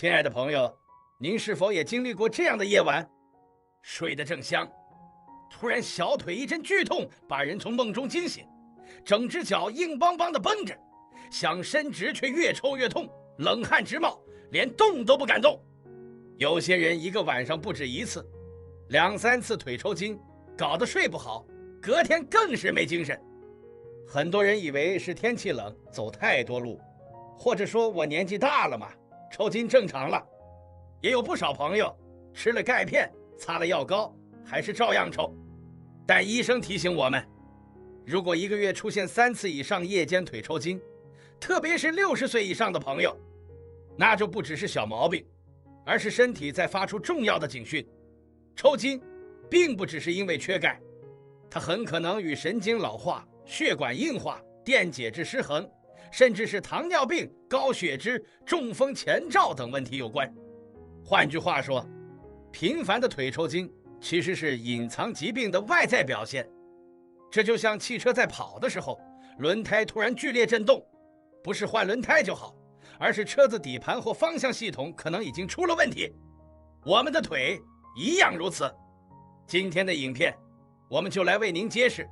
亲爱的朋友，您是否也经历过这样的夜晚？睡得正香，突然小腿一阵剧痛，把人从梦中惊醒，整只脚硬邦邦地绷着，想伸直却越抽越痛，冷汗直冒，连动都不敢动。有些人一个晚上不止一次，2、3次腿抽筋，搞得睡不好，隔天更是没精神。很多人以为是天气冷，走太多路，或者说我年纪大了嘛，抽筋正常了。也有不少朋友吃了钙片，擦了药膏，还是照样抽。但医生提醒我们，如果1个月出现3次以上夜间腿抽筋，特别是60岁以上的朋友，那就不只是小毛病，而是身体在发出重要的警讯。抽筋并不只是因为缺钙，它很可能与神经老化、血管硬化、电解质失衡，甚至是糖尿病、高血脂、中风前兆等问题有关。换句话说，频繁的腿抽筋其实是隐藏疾病的外在表现。这就像汽车在跑的时候，轮胎突然剧烈震动，不是换轮胎就好，而是车子底盘或方向系统可能已经出了问题。我们的腿一样如此。今天的影片，我们就来为您揭示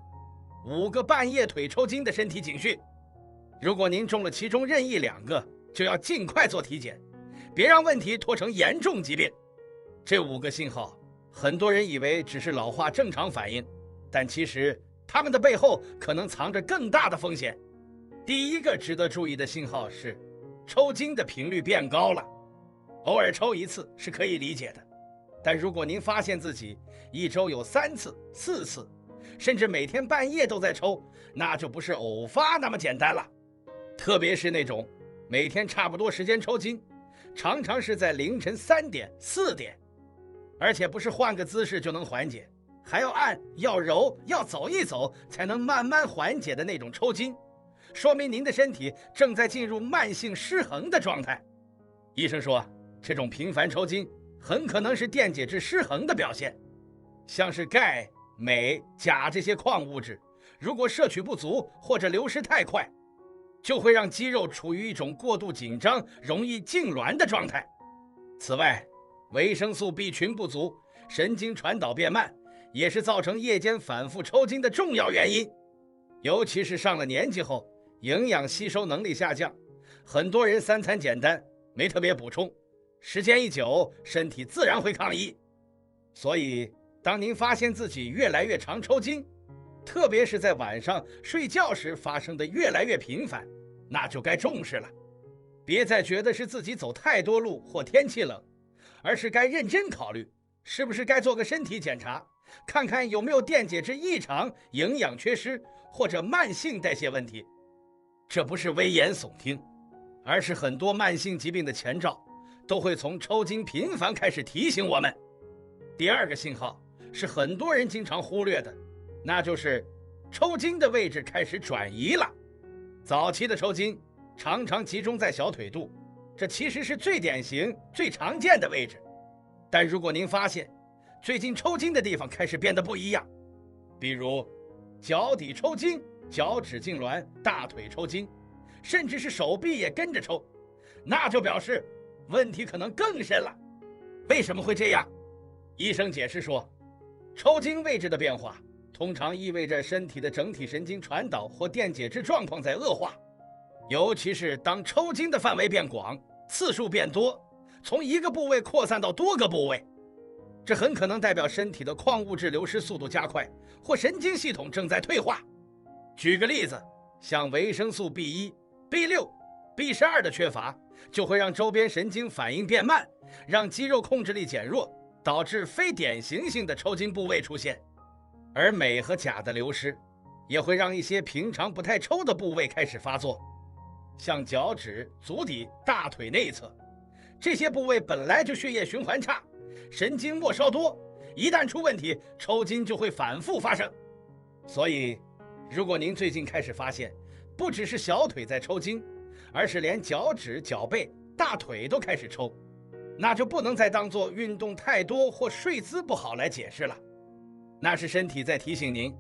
5个半夜腿抽筋的身体警讯。如果您中了其中任意2个，就要尽快做体检，别让问题拖成严重疾病。这5个信号，很多人以为只是老化正常反应，但其实它们的背后可能藏着更大的风险。第一个值得注意的信号是，抽筋的频率变高了。偶尔抽1次是可以理解的，但如果您发现自己1周有3次、4次，甚至每天半夜都在抽，那就不是偶发那么简单了。特别是那种每天差不多时间抽筋，常常是在凌晨3点、4点，而且不是换个姿势就能缓解，还要按、要揉、要走一走才能慢慢缓解的那种抽筋，说明您的身体正在进入慢性失衡的状态。医生说，这种频繁抽筋很可能是电解质失衡的表现，像是钙、镁、钾这些矿物质，如果摄取不足或者流失太快，就会让肌肉处于一种过度紧张、容易痉挛的状态。此外，维生素 B 群不足、神经传导变慢，也是造成夜间反复抽筋的重要原因。尤其是上了年纪后，营养吸收能力下降，很多人3餐简单，没特别补充，时间一久，身体自然会抗议。所以，当您发现自己越来越常抽筋，特别是在晚上睡觉时发生的越来越频繁，那就该重视了。别再觉得是自己走太多路或天气冷，而是该认真考虑，是不是该做个身体检查，看看有没有电解质异常、营养缺失或者慢性代谢问题。这不是危言耸听，而是很多慢性疾病的前兆都会从抽筋频繁开始提醒我们。第2个信号是很多人经常忽略的，那就是抽筋的位置开始转移了。早期的抽筋常常集中在小腿肚，这其实是最典型、最常见的位置。但如果您发现最近抽筋的地方开始变得不一样，比如脚底抽筋、脚趾痉挛、大腿抽筋，甚至是手臂也跟着抽，那就表示问题可能更深了。为什么会这样？医生解释说，抽筋位置的变化通常意味着身体的整体神经传导或电解质状况在恶化，尤其是当抽筋的范围变广、次数变多，从一个部位扩散到多个部位，这很可能代表身体的矿物质流失速度加快，或神经系统正在退化。举个例子，像维生素 B1、B6、B12的缺乏，就会让周边神经反应变慢，让肌肉控制力减弱，导致非典型性的抽筋部位出现。而镁和钾的流失，也会让一些平常不太抽的部位开始发作，像脚趾、足底、大腿内侧，这些部位本来就血液循环差，神经末梢多，一旦出问题，抽筋就会反复发生。所以，如果您最近开始发现，不只是小腿在抽筋，而是连脚趾、脚背、大腿都开始抽，那就不能再当作运动太多或睡姿不好来解释了。那是身体在提醒您，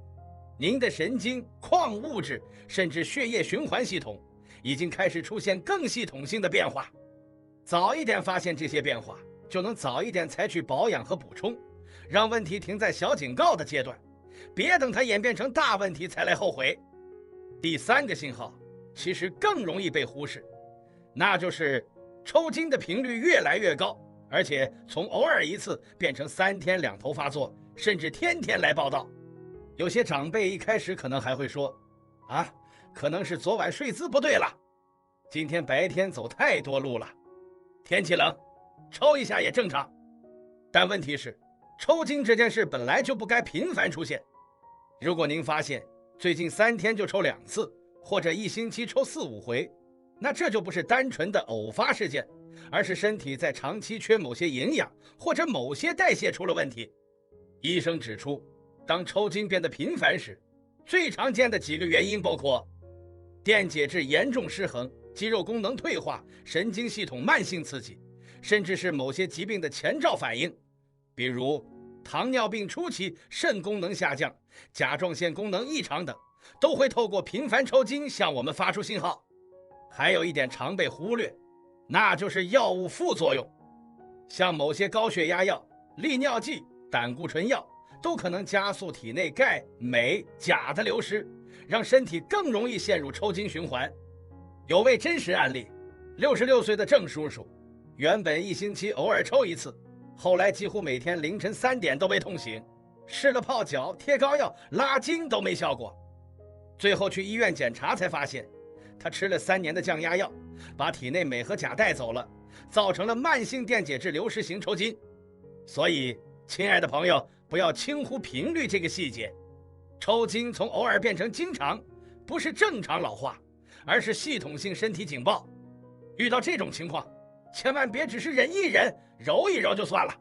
您的神经、矿物质甚至血液循环系统已经开始出现更系统性的变化。早一点发现这些变化，就能早一点采取保养和补充，让问题停在小警告的阶段，别等它演变成大问题才来后悔。第三个信号其实更容易被忽视，那就是抽筋的频率越来越高，而且从偶尔一次变成3天2头发作，甚至天天来报到。有些长辈一开始可能还会说，可能是昨晚睡姿不对了，今天白天走太多路了，天气冷，抽一下也正常。但问题是，抽筋这件事本来就不该频繁出现。如果您发现最近3天就抽2次，或者1星期抽4、5回，那这就不是单纯的偶发事件，而是身体在长期缺某些营养，或者某些代谢出了问题。医生指出，当抽筋变得频繁时，最常见的几个原因包括电解质严重失衡、肌肉功能退化、神经系统慢性刺激，甚至是某些疾病的前兆反应，比如糖尿病初期肾功能下降、甲状腺功能异常等，都会透过频繁抽筋向我们发出信号。还有一点常被忽略，那就是药物副作用，像某些高血压药、利尿剂、胆固醇药都可能加速体内钙、镁、钾的流失，让身体更容易陷入抽筋循环。有位真实案例，66岁的郑叔叔，原本1星期偶尔抽1次，后来几乎每天凌晨3点都被痛醒，试了泡脚、贴膏药、拉筋都没效果。最后去医院检查才发现，他吃了3年的降压药，把体内镁和钾带走了，造成了慢性电解质流失型抽筋。所以，亲爱的朋友，不要轻忽频率这个细节。抽筋从偶尔变成经常，不是正常老化，而是系统性身体警报。遇到这种情况，千万别只是忍一忍、揉一揉就算了，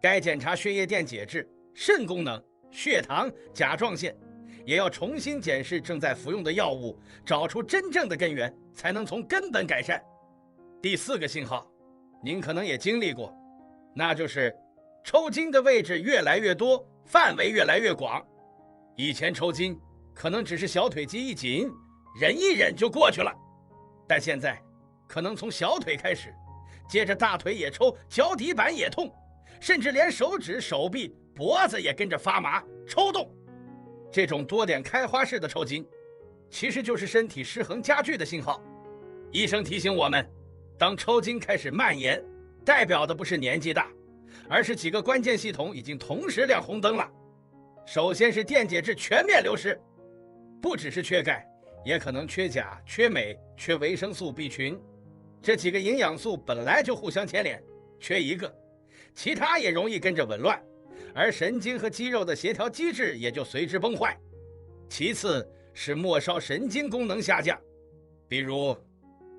该检查血液电解质、肾功能、血糖、甲状腺，也要重新检视正在服用的药物，找出真正的根源，才能从根本改善。第4个信号，您可能也经历过，那就是抽筋的位置越来越多，范围越来越广。以前抽筋可能只是小腿肌一紧，忍一忍就过去了，但现在可能从小腿开始，接着大腿也抽，脚底板也痛，甚至连手指、手臂、脖子也跟着发麻、抽动。这种多点开花式的抽筋，其实就是身体失衡加剧的信号。医生提醒我们，当抽筋开始蔓延，代表的不是年纪大，而是几个关键系统已经同时亮红灯了。首先是电解质全面流失，不只是缺钙，也可能缺钾、缺镁、缺维生素 B 群，这几个营养素本来就互相牵连，缺一个，其他也容易跟着紊乱，而神经和肌肉的协调机制也就随之崩坏。其次是末梢神经功能下降，比如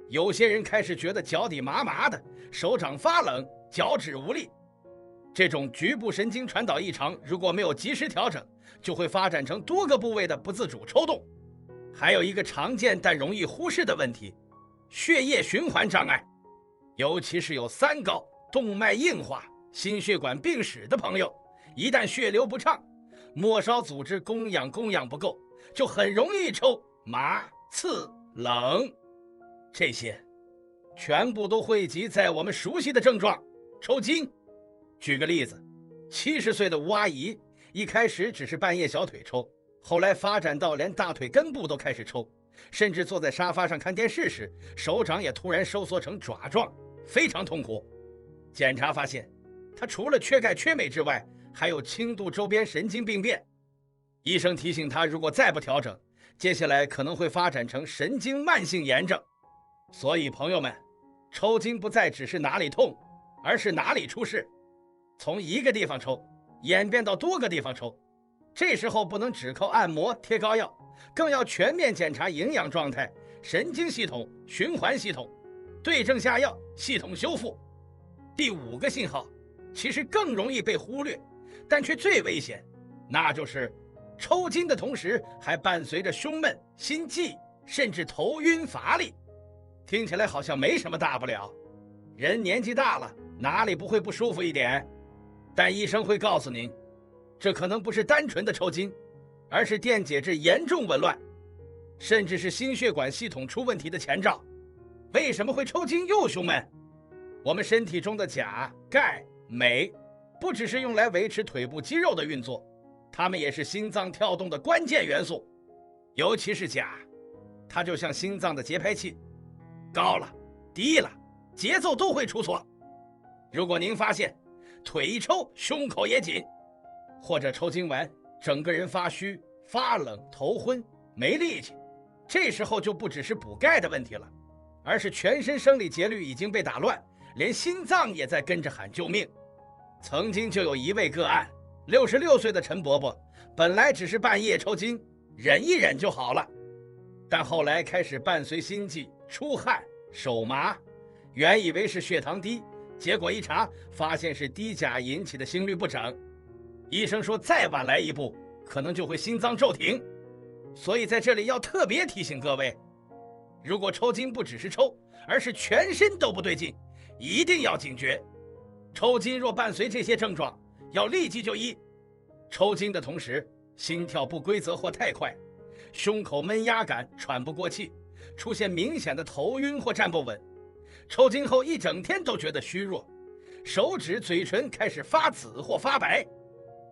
有些人开始觉得脚底麻麻的，手掌发冷，脚趾无力。这种局部神经传导异常，如果没有及时调整，就会发展成多个部位的不自主抽动。还有一个常见但容易忽视的问题，血液循环障碍，尤其是有3高、动脉硬化、心血管病史的朋友，一旦血流不畅，末梢组织供氧不够，就很容易抽、麻、刺、冷。这些全部都汇集在我们熟悉的症状——抽筋。举个例子，70岁的吴阿姨一开始只是半夜小腿抽，后来发展到连大腿根部都开始抽，甚至坐在沙发上看电视时，手掌也突然收缩成爪状，非常痛苦。检查发现，她除了缺钙缺镁之外，还有轻度周边神经病变。医生提醒她，如果再不调整，接下来可能会发展成神经慢性炎症。所以朋友们，抽筋不再只是哪里痛，而是哪里出事。从一个地方抽演变到多个地方抽，这时候不能只靠按摩贴膏药，更要全面检查营养状态、神经系统、循环系统，对症下药，系统修复。第5个信号其实更容易被忽略，但却最危险，那就是抽筋的同时还伴随着胸闷、心悸，甚至头晕乏力。听起来好像没什么大不了，人年纪大了，哪里不会不舒服一点？但医生会告诉您，这可能不是单纯的抽筋，而是电解质严重紊乱，甚至是心血管系统出问题的前兆。为什么会抽筋又胸闷？我们身体中的钾、钙、镁，不只是用来维持腿部肌肉的运作，它们也是心脏跳动的关键元素。尤其是钾，它就像心脏的节拍器，高了、低了，节奏都会出错。如果您发现腿一抽，胸口也紧，或者抽筋完，整个人发虚、发冷、头昏、没力气，这时候就不只是补钙的问题了，而是全身生理节律已经被打乱，连心脏也在跟着喊救命。曾经就有一位个案，66岁的陈伯伯，本来只是半夜抽筋，忍一忍就好了，但后来开始伴随心悸、出汗、手麻，原以为是血糖低，结果一查发现是低钾引起的心律不整。医生说再晚来一步，可能就会心脏骤停。所以在这里要特别提醒各位，如果抽筋不只是抽，而是全身都不对劲，一定要警觉。抽筋若伴随这些症状，要立即就医。抽筋的同时，心跳不规则或太快，胸口闷压感、喘不过气，出现明显的头晕或站不稳。抽筋后一整天都觉得虚弱，手指、嘴唇开始发紫或发白。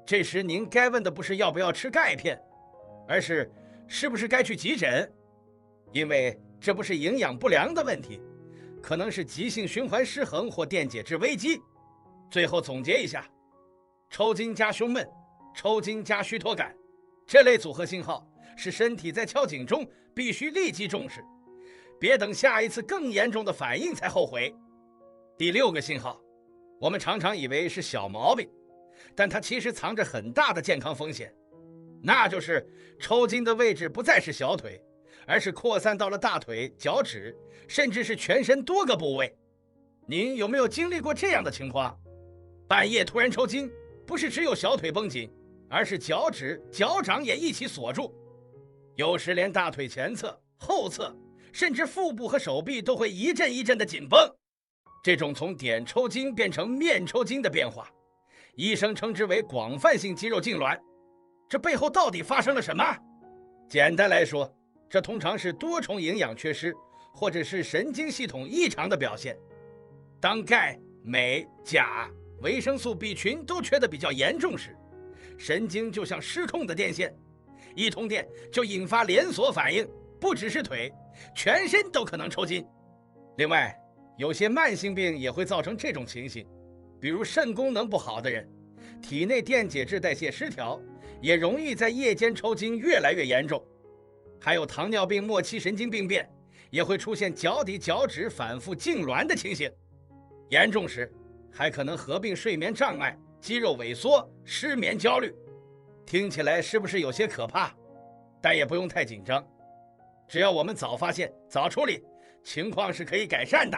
这时您该问的不是要不要吃钙片，而是不是该去急诊，因为这不是营养不良的问题，可能是急性循环失衡或电解质危机。最后总结一下，抽筋加胸闷、抽筋加虚脱感，这类组合信号是身体在敲警钟，必须立即重视，别等下一次更严重的反应才后悔。第6个信号，我们常常以为是小毛病，但它其实藏着很大的健康风险，那就是抽筋的位置不再是小腿，而是扩散到了大腿、脚趾，甚至是全身多个部位。您有没有经历过这样的情况？半夜突然抽筋，不是只有小腿绷紧，而是脚趾、脚掌也一起锁住，有时连大腿前侧、后侧，甚至腹部和手臂都会一阵一阵的紧绷。这种从点抽筋变成面抽筋的变化，医生称之为广泛性肌肉痉挛。这背后到底发生了什么？简单来说，这通常是多重营养缺失，或者是神经系统异常的表现。当钙、镁、钾、维生素 B 群都缺得比较严重时，神经就像失控的电线，一通电就引发连锁反应，不只是腿，全身都可能抽筋。另外，有些慢性病也会造成这种情形，比如肾功能不好的人，体内电解质代谢失调，也容易在夜间抽筋越来越严重。还有糖尿病末期神经病变，也会出现脚底、脚趾反复痉挛的情形，严重时还可能合并睡眠障碍、肌肉萎缩、失眠、焦虑。听起来是不是有些可怕？但也不用太紧张，只要我们早发现、早处理，情况是可以改善的。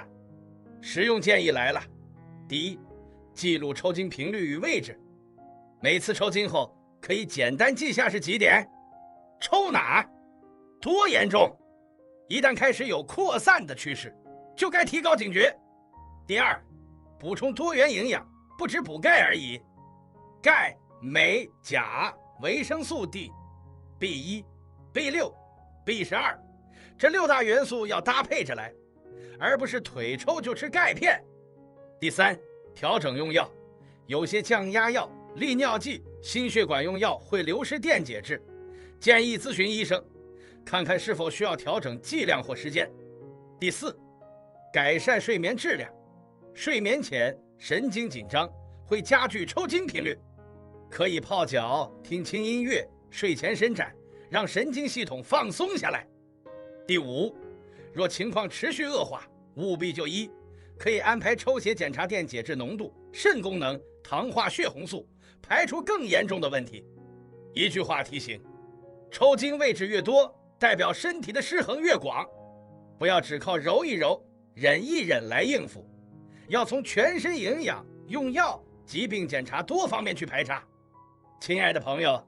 实用建议来了：第一，记录抽筋频率与位置，每次抽筋后可以简单记下是几点，抽哪，多严重。一旦开始有扩散的趋势，就该提高警觉。第二，补充多元营养，不只补钙而已，钙、镁、钾、维生素 D、B1、B6、B12，这6大元素要搭配着来，而不是腿抽就吃钙片。第三，调整用药，有些降压药、利尿剂、心血管用药会流失电解质，建议咨询医生，看看是否需要调整剂量或时间。第四，改善睡眠质量，睡眠前神经紧张会加剧抽筋频率，可以泡脚、听轻音乐、睡前伸展，让神经系统放松下来。第五，若情况持续恶化，务必就医，可以安排抽血检查电解质浓度、肾功能、糖化血红素，排除更严重的问题。一句话提醒：抽筋位置越多，代表身体的失衡越广，不要只靠揉一揉、忍一忍来应付，要从全身营养、用药、疾病检查多方面去排查。亲爱的朋友，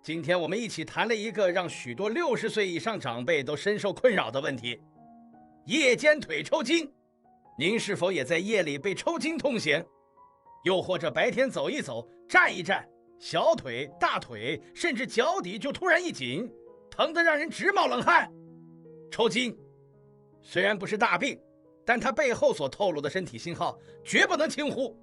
今天我们一起谈了一个让许多60岁以上长辈都深受困扰的问题：夜间腿抽筋。您是否也在夜里被抽筋痛醒？又或者白天走一走、站一站，小腿、大腿甚至脚底就突然一紧，疼得让人直冒冷汗？抽筋虽然不是大病，但它背后所透露的身体信号绝不能轻忽。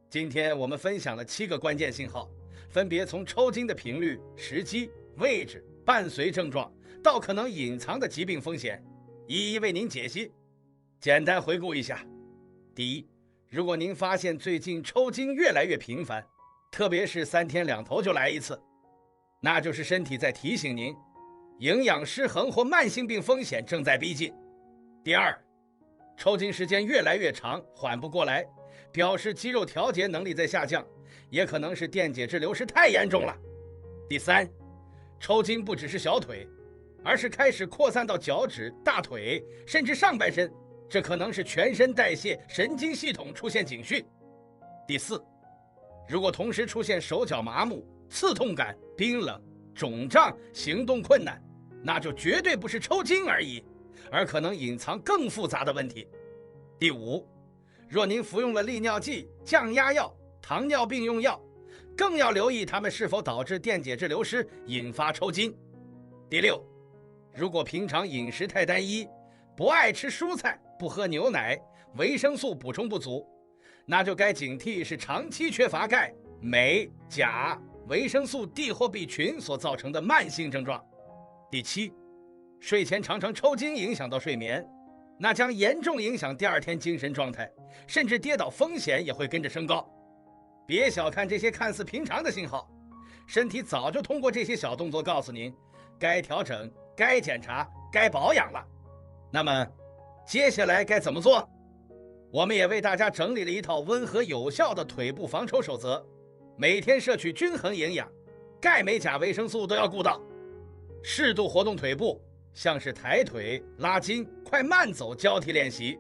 今天我们分享了7个关键信号，分别从抽筋的频率、时机、位置、伴随症状到可能隐藏的疾病风险，一一为您解析。简单回顾一下：第一，如果您发现最近抽筋越来越频繁，特别是3天2头就来一次，那就是身体在提醒您，营养失衡或慢性病风险正在逼近。第二，抽筋时间越来越长，缓不过来，表示肌肉调节能力在下降，也可能是电解质流失太严重了。第三，抽筋不只是小腿，而是开始扩散到脚趾、大腿，甚至上半身，这可能是全身代谢、神经系统出现警讯。第四，如果同时出现手脚麻木、刺痛感、冰冷、肿胀、行动困难，那就绝对不是抽筋而已，而可能隐藏更复杂的问题。第五，若您服用了利尿剂、降压药、糖尿病用药，更要留意它们是否导致电解质流失，引发抽筋。第六，如果平常饮食太单一，不爱吃蔬菜，不喝牛奶，维生素补充不足，那就该警惕是长期缺乏钙、镁、钾、维生素 D 或 B 群所造成的慢性症状。第七，睡前常常抽筋影响到睡眠，那将严重影响第2天精神状态，甚至跌倒风险也会跟着升高。别小看这些看似平常的信号，身体早就通过这些小动作告诉您，该调整、该检查、该保养了。那么接下来该怎么做？我们也为大家整理了一套温和有效的腿部防抽守则，每天摄取均衡营养，钙镁钾维生素都要顾到，适度活动腿部，像是抬腿、拉筋、快慢走交替练习，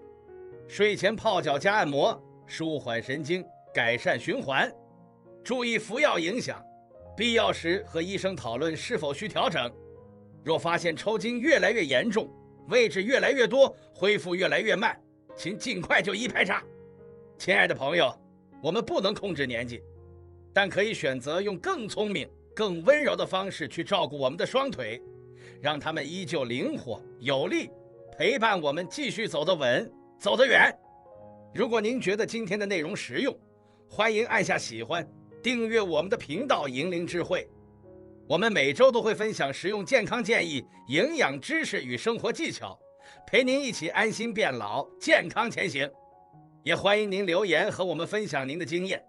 睡前泡脚加按摩，舒缓神经，改善循环。注意服药影响，必要时和医生讨论是否需调整。若发现抽筋越来越严重，位置越来越多，恢复越来越慢，请尽快就医排查。亲爱的朋友，我们不能控制年纪，但可以选择用更聪明、更温柔的方式去照顾我们的双腿，让它们依旧灵活有力，陪伴我们继续走得稳，走得远。如果您觉得今天的内容实用，欢迎按下喜欢，订阅我们的频道银铃智慧。我们每周都会分享实用健康建议、营养知识与生活技巧，陪您一起安心变老，健康前行。也欢迎您留言和我们分享您的经验，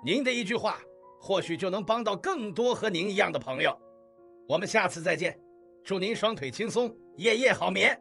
您的一句话或许就能帮到更多和您一样的朋友。我们下次再见，祝您双腿轻松，夜夜好眠。